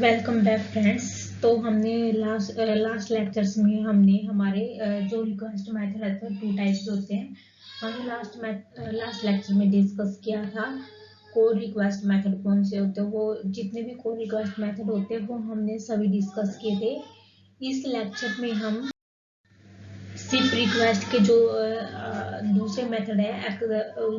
Welcome back friends. तो हमने last lectures में हमने हमारे जो रिक्वेस्ट मेथड है टू टाइप्स होते हैं। हमने लास्ट लेक्चर में डिस्कस किया था कोड रिक्वेस्ट मेथड कौन से होते हैं। वो जितने भी कोड रिक्वेस्ट मेथड होते हैं वो हमने सभी डिस्कस किए थे। इस लेक्चर में हम सिप रिक्वेस्ट के जो दूसरे मेथड है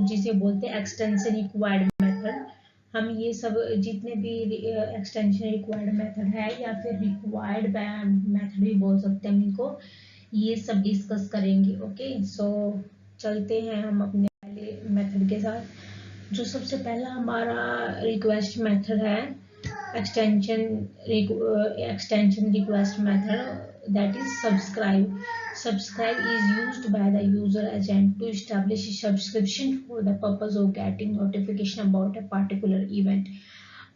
जिसे बोलते हैं एक्सटेंशन रिक्वायर्ड मेथड, हम ये सब जितने भी एक्सटेंशन रिक्वायर्ड मेथड है या फिर रिक्वायर्ड मेथड भी बोल सकते हैं इनको, ये सब डिस्कस करेंगे। ओके, सो चलते हैं हम अपने पहले मेथड के साथ। जो सबसे पहला हमारा रिक्वेस्ट मेथड है extension request method, that is subscribe. Subscribe is used by the user agent to establish a subscription for the purpose of getting notification about a particular event.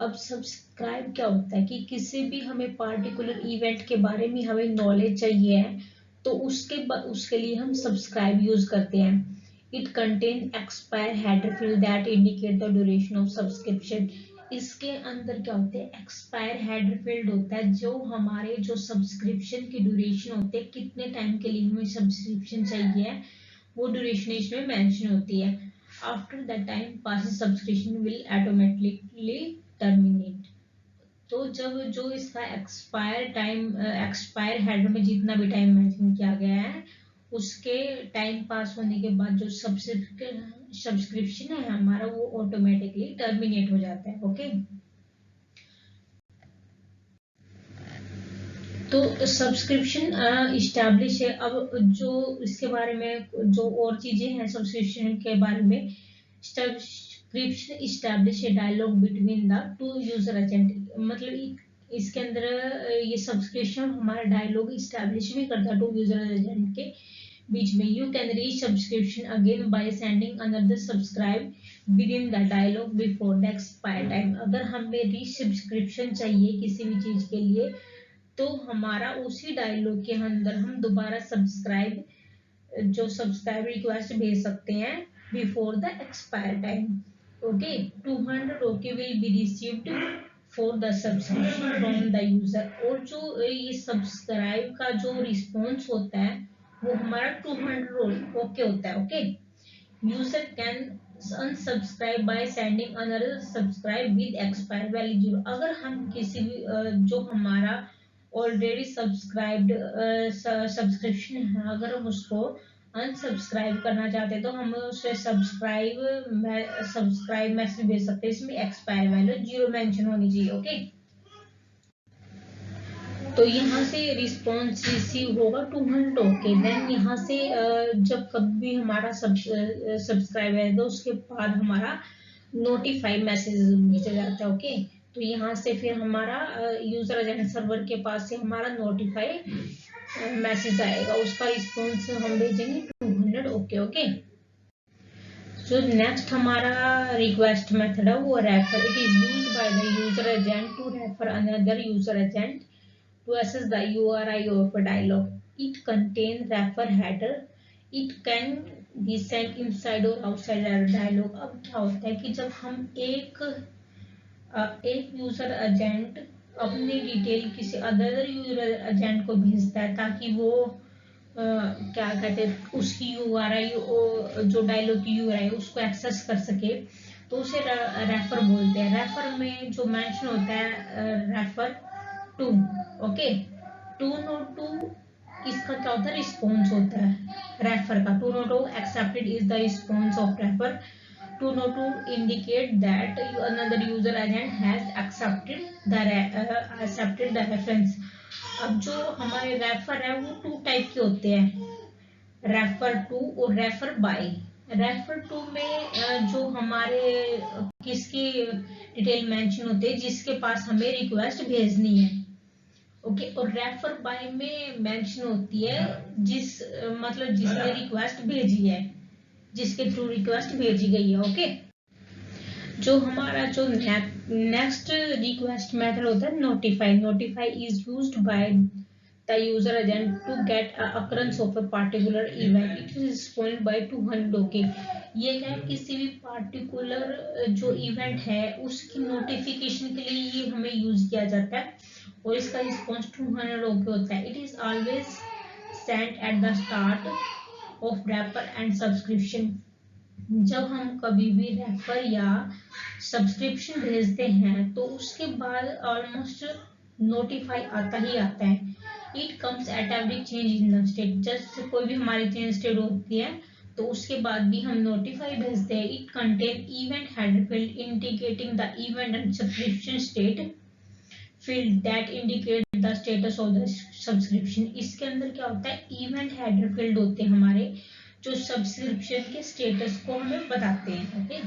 अब सब्सक्राइब क्या होता है कि किसी भी हमें पार्टिकुलर इवेंट के बारे में हमें नॉलेज चाहिए है तो उसके लिए हम सब्सक्राइब यूज करते हैं। It contain expire header field that indicate the duration of subscription. इसके अंदर क्या होते हैं, एक्सपायर हेडर फील्ड होता है जो हमारे जो सब्सक्रिप्शन की ड्यूरेशन होते हैं, कितने टाइम के लिए हमें सब्सक्रिप्शन चाहिए वो ड्यूरेशन इसमें मेंशन होती है। After that time pass subscription will automatically terminate. तो जब जो इसका एक्सपायर हेडर में जितना भी टाइम मेंशन किया गया है उसके टाइम पास होने के बाद जो सब्सक्रिप्शन है हमारा वो ऑटोमेटिकली टर्मिनेट हो जाता है। ओके, तो सब्सक्रिप्शन इस्टेब्लिश है। अब जो इसके बारे में जो और चीजें हैं सब्सक्रिप्शन के बारे में, सब्सक्रिप्शन इस्टेब्लिश है dialogue between the two user agent. मतलब इसके अंदर ये सब्सक्रिप्शन हमारा डायलॉग इस्टेब्लिश भी करता है टू यूजर एजेंट के बीच में। You can reach subscription again by sending another subscribe within the dialogue before the expire time. अगर हमें रीच सब्सक्रिप्शन चाहिए किसी भी चीज के लिए तो हमारा उसी डायलॉग के अंदर हम दोबारा सब्सक्राइब रिक्वेस्ट भेज सकते हैं before the expire time. Okay, 200 okay will be received for the subscription from the user. और जो ये सब्सक्राइब का जो रिस्पॉन्स होता है वो हमारा 200 ओके होता है। Okay, user can unsubscribe by sending another subscribe with expire value 0। अगर हम किसी भी जो हमारा ऑलरेडी सब्सक्राइब्ड सब्सक्रिप्शन है अगर हम उसको अनसब्सक्राइब करना चाहते हैं तो हम उसे सब्सक्राइब मैसेज भेज सकते हैं। इसमें एक्सपायर वैल्यू 0 मेंशन होनी चाहिए। ओके, तो यहाँ से रिस्पॉन्स रिसीव होगा 200 ओके। देन यहाँ से जब कभी हमारा सब्सक्राइब है तो उसके बाद हमारा नोटिफाई मैसेज भेजा जाता है। ओके, तो यहाँ से फिर हमारा यूजर एजेंट सर्वर के पास से हमारा नोटिफाई मैसेज आएगा, उसका रिस्पॉन्स हम भेजेंगे 200 ओके। ओके, जो नेक्स्ट हमारा रिक्वेस्ट मेथड है वो refer. It is used by the user agent to refer another user agent to access the URI of a dialog. It contains refer header. It can be sent inside or outside a dialog। अब क्या होता है कि जब हम एक user agent अपनी detail किसी अदर यूजर एजेंट को भेजता है ताकि वो क्या कहते हैं उसकी यूआरआई जो डायलॉग की यूआरआई उसको एक्सेस कर सके, तो उसे रेफर बोलते हैं। रेफर में जो मेंशन होता है refer to. Okay, two nought two इसका क्या होता है, रिस्पॉन्स होता है रेफर का। Two nought two accepted is the response of refer. Two nought two indicate that another user agent has accepted the reference. अब जो हमारे रेफर है वो टू टाइप के होते हैं, रेफर टू और रेफर बाय। रेफर टू में जो हमारे किसकी डिटेल मेंशन होती है जिसके पास हमें रिक्वेस्ट भेजनी है। ओके, और रेफर बाय में मेंशन होती है मतलब जिसने रिक्वेस्ट भेजी है, जिसके थ्रू रिक्वेस्ट भेजी गई है। ओके, जो हमारा जो नेक्स्ट रिक्वेस्ट मेथड होता है notify. Notify is used bye the user agent to get a occurrence of a particular event. It is responded by 200 okay. ये क्या है, किसी भी पार्टिकुलर जो इवेंट है उसकी नोटिफिकेशन के लिए ये हमें यूज किया जाता है और इसका रिस्पॉन्स 200 ओके होता है। It is always sent at the start of refer and subscription. जब हम कभी भी रेफर या सब्सक्रिप्शन भेजते हैं तो उसके बाद ऑलमोस्ट नोटिफाई आता ही आता है। It comes at every change in the state. Just कोई भी हमारी चेंज स्टेट होती है तो उसके बाद भी हम नोटिफाई भेजते हैं। It contain event header field indicating the event and subscription state field that indicate the status of the subscription. इसके अंदर क्या होता है, इवेंट हेडर फील्ड होते हैं हमारे जो सब्सक्रिप्शन के स्टेटस को हमें बताते हैं। ओके,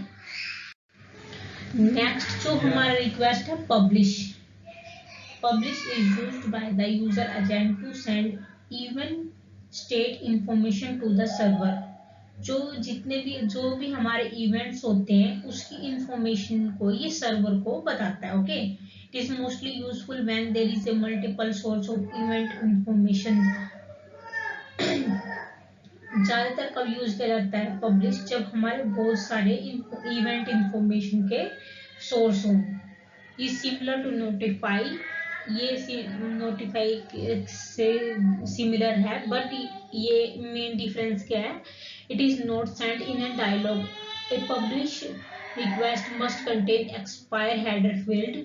नेक्स्ट जो हमारा रिक्वेस्ट है publish. Publish is used by the user agent to send event state information to the server। जो भी हमारे इवेंट्स होते हैं उसकी इंफॉर्मेशन को ये सर्वर को बताता है। Okay, it is mostly useful when there is a multiple source of event information. ज्यादातर कब यूज किया जाता है पब्लिश, जब हमारे बहुत सारे इवेंट इंफॉर्मेशन के सोर्स हों। इज सिमिलर टू नोटिफाई, ये नोटिफाई से सिमिलर है बट ये मेन डिफरेंस क्या है, it is not sent in a dialogue. A publish request must contain expire header field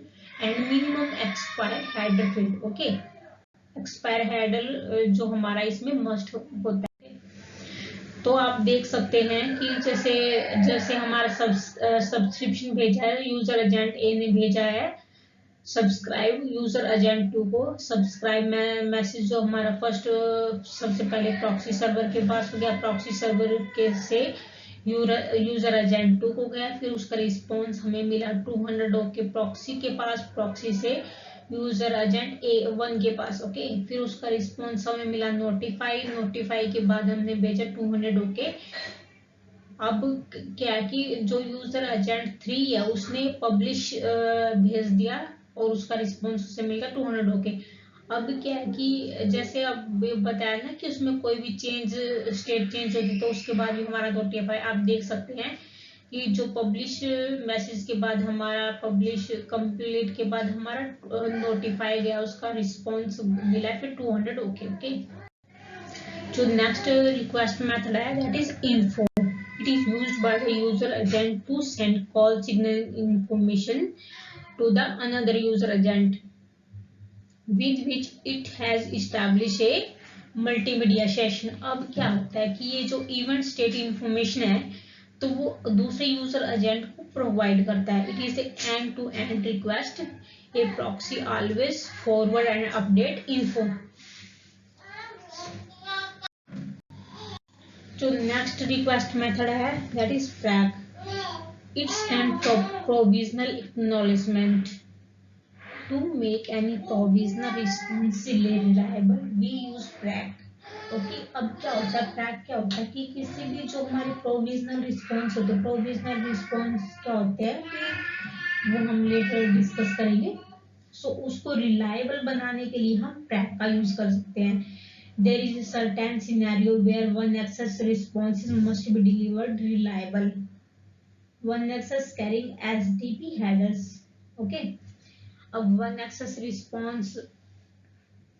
and minimum expire header field. Okay, expire header जो हमारा इसमें must होता है। तो आप देख सकते हैं कि जैसे हमारा सब्सक्रिप्शन भेजा है, यूजर एजेंट ए ने भेजा है सब्सक्राइब यूजर एजेंट 2 को। सब्सक्राइब में मैसेज जो हमारा फर्स्ट सबसे पहले प्रॉक्सी सर्वर के पास हो गया, प्रॉक्सी सर्वर के से यूजर एजेंट 2 को गया, फिर उसका रिस्पॉन्स हमें मिला 200 ओके प्रॉक्सी के पास, प्रॉक्सी से यूजर एजेंट A1 के पास। ओके, फिर उसका रिस्पॉन्स हमें मिला नोटिफाई के बाद हमने भेजा 200 ओके। अब क्या कि जो यूजर एजेंट 3 है उसने पब्लिश भेज दिया और उसका रिस्पॉन्स उसे मिलेगा 200 ओके। अब क्या है कि जैसे अब बताया ना कि उसमें कोई भी स्टेट चेंज होती तो उसके बाद भी हमारा नोटिफाई। आप देख सकते हैं कि जो पब्लिश मैसेज के बाद हमारा पब्लिश कंप्लीट के बाद हमारा नोटिफाई गया, उसका रिस्पॉन्स मिला फिर 200 ओके। ओके, जो नेक्स्ट रिक्वेस्ट मेथड है that is info. It is used by the user agent to send call signal information to the another user agent with which it has established a multimedia session। अब क्या होता है कि ये जो event state information है तो वो दूसरे यूजर एजेंट को प्रोवाइड करता है। It is end to end request, a proxy always forward and update info. जो नेक्स्ट रिक्वेस्ट मेथड है that is PRACK. It stand for provisional acknowledgement to make any provisional response reliable we use PRACK. Okay, अब क्या होता है Prague, क्या होता है कि किसी भी जो हमारे प्रोविजनल रिस्पॉन्स होते हैं, प्रोविजनल रिस्पॉन्स क्या होते हैं कि वो हम लेटर डिस्कस करेंगे। सो उसको रिलायबल बनाने के लिए हम प्रैक का यूज कर सकते हैं। There is a certain scenario where one access responses must be delivered reliable. One access carrying SDP headers. Okay. अब one access response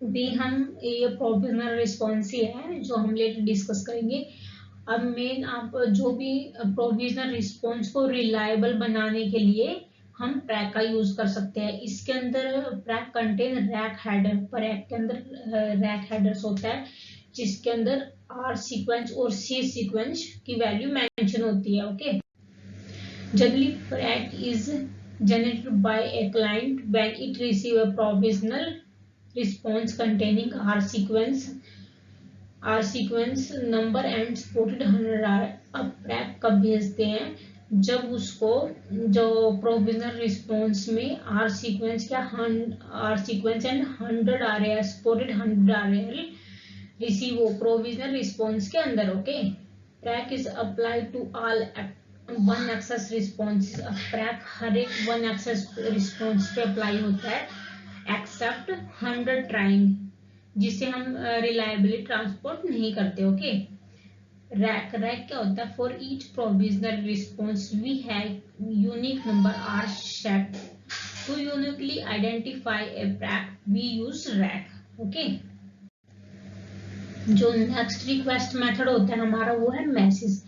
भी हम ये प्रोविजनल रिस्पॉन्स ही है जो हम लेटर डिस्कस करेंगे। अब मेन आप जो भी प्रोविजनल रिस्पॉन्स को रिलायबल बनाने के लिए हम प्रैक का यूज कर सकते हैं। इसके अंदर Prague contain rack header, Prague के अंदर रैक हेडर्स होता है जिसके अंदर आर सीक्वेंस और सी सीक्वेंस की वैल्यू मेंशन होती है। Okay, generally PRACK is generated by a client when it receive a provisional response containing R sequence number and supported 100R। अब प्रैक कब भेजते हैं, जब उसको जो प्रोविजनल रिस्पॉन्स में R sequence and 100R supported 100R receive हो provisional response के अंदर। Okay, PRACK is applied to all one access response. PRACK हर एक वन एक्सेस रिस्पॉन्स पे अप्लाई होता है एक्सेप्ट 100 ट्राइंग। जिसे हम रिलायबली ट्रांसपोर्ट नहीं करते। ओके, रैक क्या होता है? For each provisional response we have unique number are set to uniquely identify a RAck, we use RAck. Okay, जो नेक्स्ट रिक्वेस्ट मेथड होता है हमारा वो है message.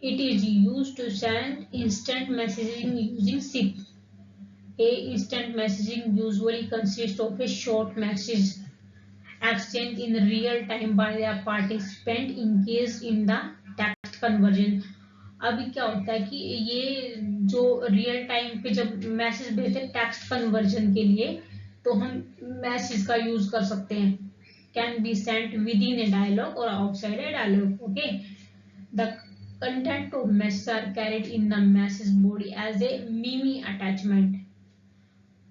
It is use to send instant messaging using SIP. A instant messaging usually consists of a short message exchange in real time by the participant engaged in the text conversion। अभी क्या होता है कि ये जो real time पे जब message भेजते हैं टेक्स्ट कन्वर्जन के लिए, तो हम मैसेज का यूज कर सकते हैं। Can be sent within a dialogue और outside a dialogue. Okay, the content of message are carried in the message body as a MIME attachment.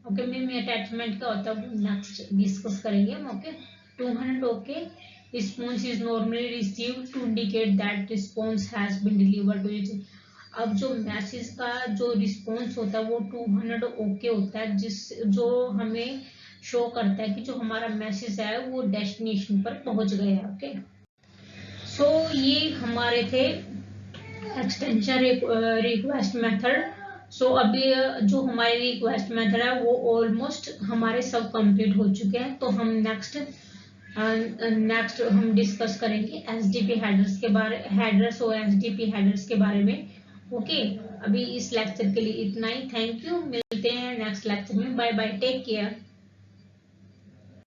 Okay, MIME attachment क्या होता है वो नेक्स्ट डिस्कस करेंगे हम। Okay, 200 okay, response is normally received to indicate that response has been delivered to it. अब जो message का जो रिस्पॉन्स होता है वो 200 ओके होता है, जो हमें शो करता है कि जो हमारा मैसेज है वो डेस्टिनेशन पर पहुंच गया। ओके, सो ये हमारे थे एक्सटेंशन रिक्वेस्ट मेथड। सो अभी जो हमारी रिक्वेस्ट मेथड है वो ऑलमोस्ट हमारे सब कंप्लीट हो चुके हैं। तो हम नेक्स्ट हम डिस्कस करेंगे एचडीपी हेडर्स के बारे, हेडर्स और एचडीपी हेडर्स के बारे में। ओके, अभी इस लेक्चर के लिए इतना ही। थैंक यू, मिलते हैं नेक्स्ट लेक्चर में। Bye bye, take care.